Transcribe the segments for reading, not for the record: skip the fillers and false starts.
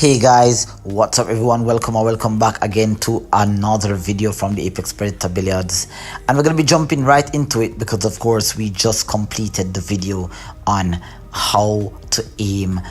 Hey guys, what's up everyone? Welcome back again to another video from the Apex Predator Billiards, and we're going to be jumping right into it because of course we just completed the video on how to aim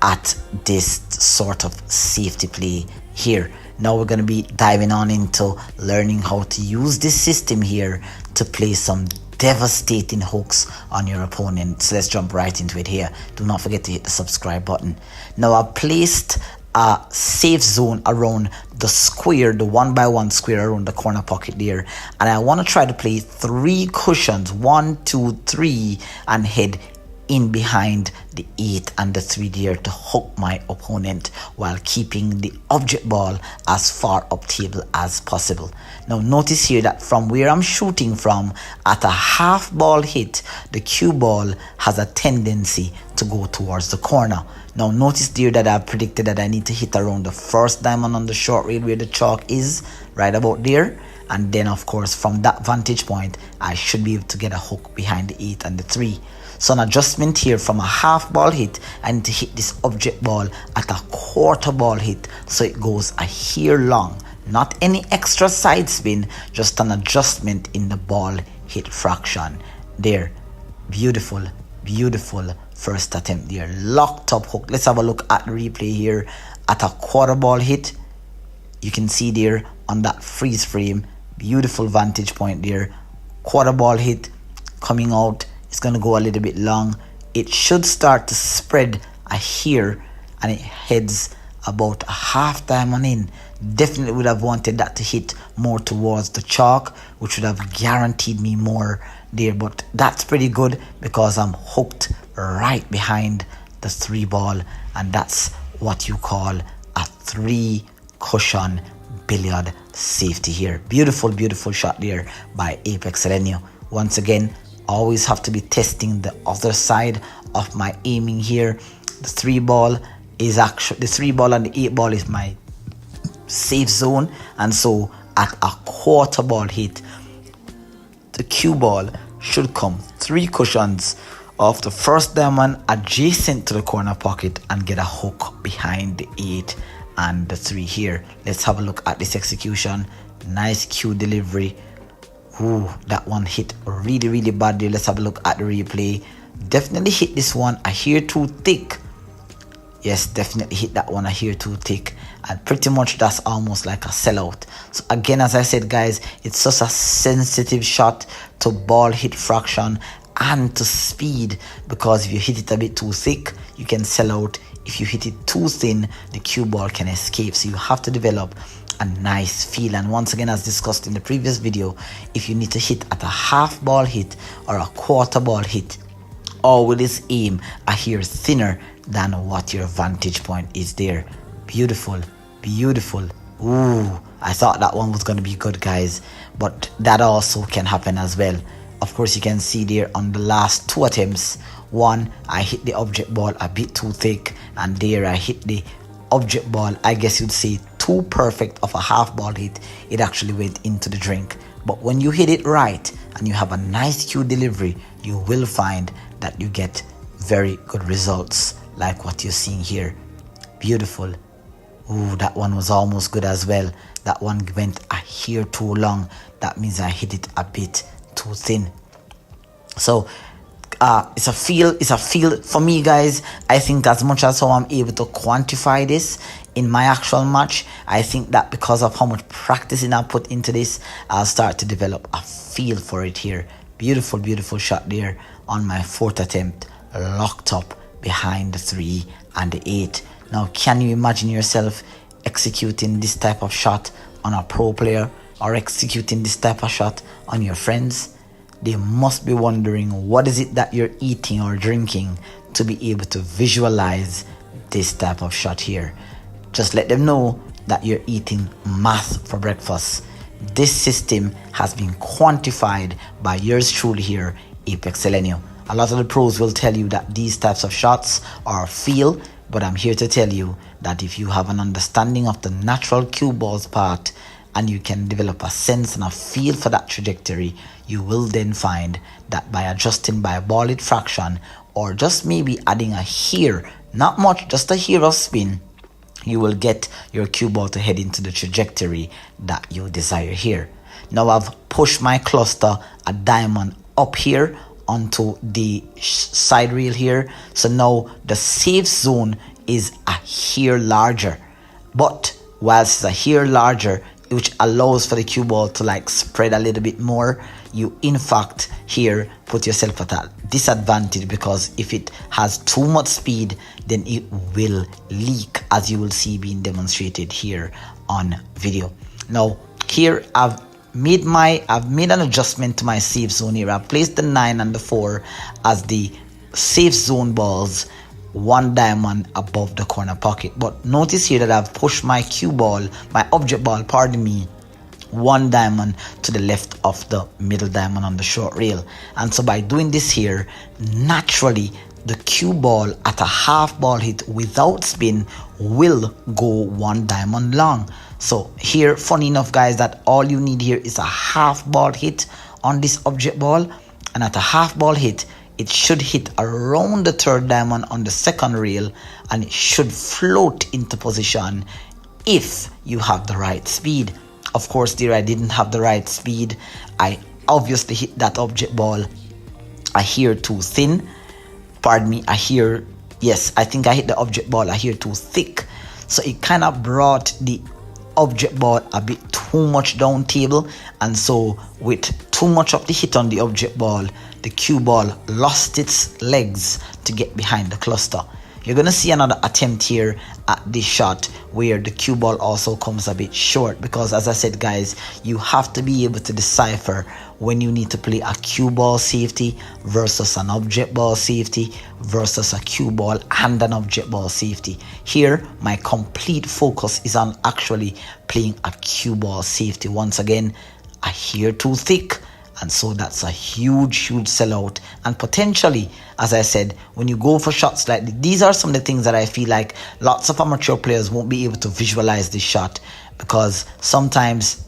at this sort of safety play here. Now we're going to be diving on into learning how to use this system here to play some devastating hooks on your opponent. So let's jump right into it here. Do not forget to hit the subscribe button. Now I've placed a safe zone around the square, the 1x1 square around the corner pocket there, and I want to try to play 3 cushions, 1, 2, 3, and head in behind the 8 and the 3 there to hook my opponent while keeping the object ball as far up table as possible. Now notice here that from where I'm shooting from, at a half ball hit, the cue ball has a tendency to go towards the corner. Now notice there that I predicted that I need to hit around the first diamond on the short rail where the chalk is, right about there, and then of course from that vantage point I should be able to get a hook behind the 8 and the 3. So an adjustment here, from a half ball hit I need to hit this object ball at a quarter ball hit, so it goes a hair long, not any extra side spin, just an adjustment in the ball hit fraction there. Beautiful first attempt there, locked up hook. Let's have a look at the replay here. At a quarter ball hit, you can see there on that freeze frame, beautiful vantage point there, quarter ball hit coming out. It's going to go a little bit long. It should start to spread a hair and it heads about a half diamond in. Definitely would have wanted that to hit more towards the chalk, which would have guaranteed me more there, but that's pretty good because I'm hooked right behind the 3 ball, and that's what you call a 3 cushion billiard safety here. Beautiful shot there by Apex Predator. Once again, always have to be testing the other side of my aiming here. The 3 ball is actually, the 3 ball and the 8 ball is my safe zone, and so at a quarter ball hit, the cue ball should come 3 cushions off the first diamond adjacent to the corner pocket and get a hook behind the 8 and the 3 here. Let's have a look at this execution. Nice cue delivery. Ooh, that one hit really bad there. Let's have a look at the replay. Definitely hit this one a hair too thick. Yes, definitely hit that one a hair too thick, and pretty much that's almost like a sellout. So again, as I said guys, it's such a sensitive shot to ball hit fraction and to speed, because if you hit it a bit too thick, you can sell out. If you hit it too thin, the cue ball can escape. So you have to develop a nice feel. And once again, as discussed in the previous video, if you need to hit at a half ball hit or a quarter ball hit, always aim a hair thinner than what your vantage point is there. Beautiful. Ooh, I thought that one was going to be good guys, but that also can happen as well. Of course, you can see there on the last 2 attempts, one I hit the object ball a bit too thick, and there I hit the object ball, I guess you'd say too perfect of a half ball hit. It actually went into the drink. But when you hit it right and you have a nice cue delivery, you will find that you get very good results like what you're seeing here. Beautiful. Ooh, that one was almost good as well. That one went a hair too long. That means I hit it a bit too thin. So it's a feel for me guys. I think as much as how I'm able to quantify this in my actual match, I think that because of how much practicing I put into this, I'll start to develop a feel for it here. Beautiful shot there on my 4th attempt, locked up behind the 3 and the 8. Now can you imagine yourself executing this type of shot on a pro player, or executing this type of shot on your friends? They must be wondering what is it that you're eating or drinking to be able to visualize this type of shot here. Just let them know that you're eating math for breakfast. This system has been quantified by yours truly here, Apex Predator. A lot of the pros will tell you that these types of shots are feel, but I'm here to tell you that if you have an understanding of the natural cue balls part, and you can develop a sense and a feel for that trajectory, you will then find that by adjusting by a ball hit fraction, or just maybe adding a hair, not much, just a hair of spin, you will get your cue ball to head into the trajectory that you desire here. Now I've pushed my cluster a diamond up here onto the side rail here. So now the safe zone is a hair larger, but whilst it's a hair larger, which allows for the cue ball to like spread a little bit more, you in fact here put yourself at a disadvantage, because if it has too much speed, then it will leak, as you will see being demonstrated here on video. Now here I've made an adjustment to my safe zone here. I've placed the 9 and the 4 as the safe zone balls, 1 diamond above the corner pocket. But notice here that I've pushed my cue ball, my object ball, pardon me, 1 diamond to the left of the middle diamond on the short rail. And so by doing this here, naturally the cue ball at a half ball hit without spin will go 1 diamond long. So here, funny enough guys, that all you need here is a half ball hit on this object ball, and at a half ball hit, it should hit around the 3rd diamond on the 2nd rail, and it should float into position if you have the right speed. Of course, there I didn't have the right speed. I obviously hit that object ball a hair too thin. Pardon me, yes, I think I hit the object ball a hair too thick. So it kind of brought the object ball a bit too much down table, and so with too much of the hit on the object ball, the cue ball lost its legs to get behind the cluster. You're gonna see another attempt here at this shot where the cue ball also comes a bit short, because as I said guys, you have to be able to decipher when you need to play a cue ball safety versus an object ball safety versus a cue ball and an object ball safety. Here my complete focus is on actually playing a cue ball safety. Once again, a hair too thick, and so that's a huge sellout. And potentially, as I said, when you go for shots like this, these are some of the things that I feel like lots of amateur players won't be able to visualize this shot, because sometimes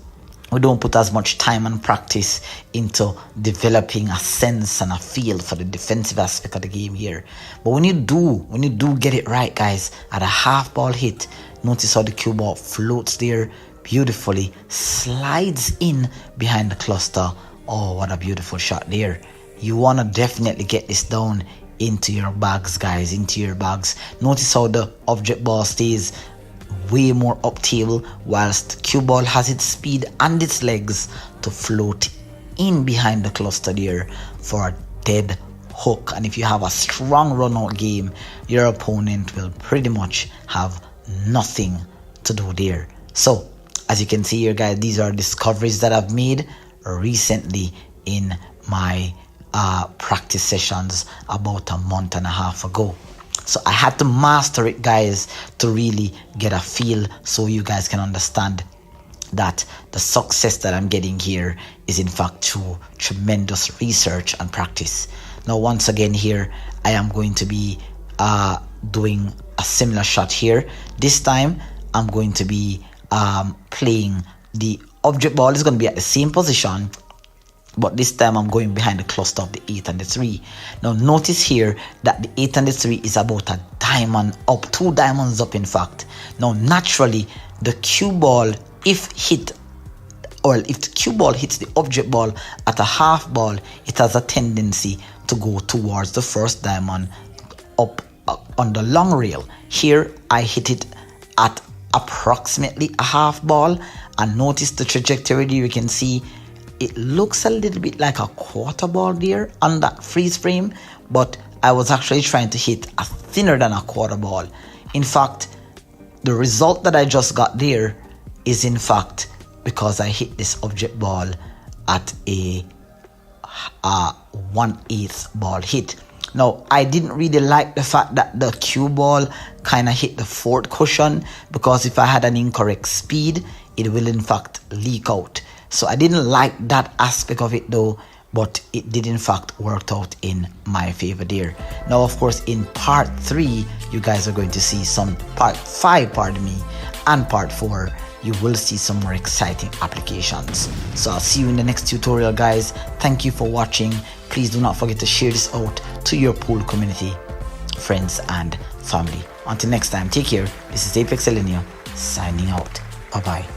we don't put as much time and practice into developing a sense and a feel for the defensive aspect of the game here. But when you do get it right guys, at a half ball hit, notice how the cue ball floats there beautifully, slides in behind the cluster. Oh, what a beautiful shot there. You want to definitely get this down into your bags guys, into your bags. Notice how the object ball stays way more up table, whilst cue ball has its speed and its legs to float in behind the cluster there for a dead hook. And if you have a strong run out game, your opponent will pretty much have nothing to do there. So as you can see here guys, these are discoveries that I've made recently in my practice sessions about a month and a half ago. So I had to master it guys to really get a feel, so you guys can understand that the success that I'm getting here is in fact through tremendous research and practice. Now once again here, I am going to be doing a similar shot here. This time I'm going to be playing the object ball is going to be at the same position, but this time I'm going behind the cluster of the 8 and the 3. Now notice here that the 8 and the 3 is about a diamond up, 2 diamonds up in fact. Now naturally the cue ball, if the cue ball hits the object ball at a half ball, it has a tendency to go towards the first diamond up on the long rail. Here I hit it at approximately a half ball, and notice the trajectory there. You can see it looks a little bit like a quarter ball there on that freeze frame, but I was actually trying to hit a thinner than a quarter ball. In fact, the result that I just got there is in fact because I hit this object ball at a 1/8 ball hit. Now I didn't really like the fact that the cue ball kind of hit the 4th cushion, because if I had an incorrect speed, it will in fact leak out. So I didn't like that aspect of it though, but it did in fact work out in my favor there. Now of course in part 3 you guys are going to see some part 5, pardon me, and part 4 you will see some more exciting applications. So I'll see you in the next tutorial guys. Thank you for watching. Please do not forget to share this out to your pool community, friends and family. Until next time, take care. This is Apex Elinio signing out. Bye bye.